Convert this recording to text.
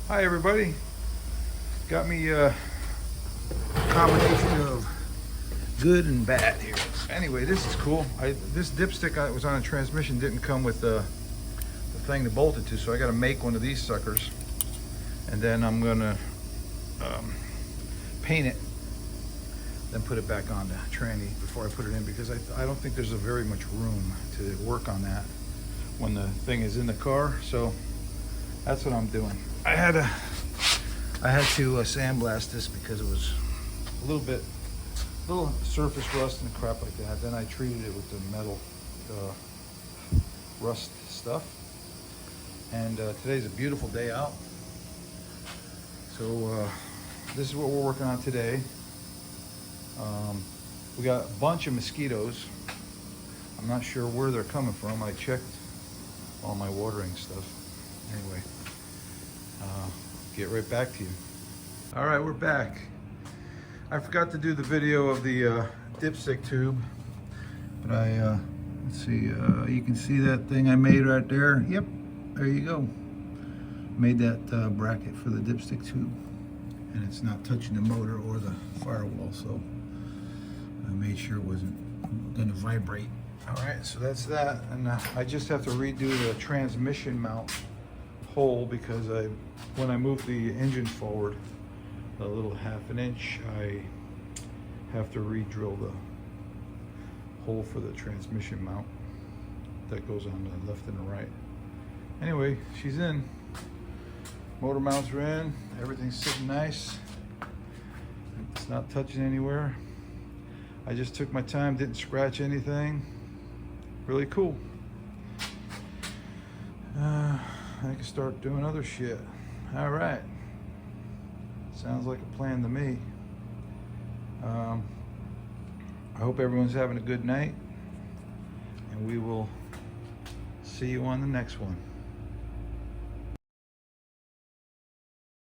Hi everybody. Got me a combination of good and bad here. Anyway, this is cool. This dipstick that was on a transmission didn't come with the thing to bolt it to, so I got to make one of these suckers, and then I'm gonna paint it, then put it back on the tranny before I put it in, because I don't think there's a very much room to work on that when the thing is in the car. So that's what I'm doing. I had to sandblast this because it was a little surface rust and crap like that. Then I treated it with the metal rust stuff. And today's a beautiful day out. So this is what we're working on today. We got a bunch of mosquitoes. I'm not sure where they're coming from. I checked all my watering stuff. Anyway, get right back to you. All right, we're back. I forgot to do the video of the dipstick tube, but let's see, you can see that thing I made right there. Yep, there you go. Made that bracket for the dipstick tube, and it's not touching the motor or the firewall, so I made sure it wasn't gonna vibrate. All right, so that's that, and I just have to redo the transmission mount hole because when I moved the engine forward a little ½ an inch, I have to re-drill the hole for the transmission mount that goes on the left and the right. Anyway, she's in. Motor mounts are in. Everything's sitting nice. It's not touching anywhere. I just took my time, didn't scratch anything. Really cool. I can start doing other shit. All right. Sounds like a plan to me. I hope everyone's having a good night, and we will see you on the next one.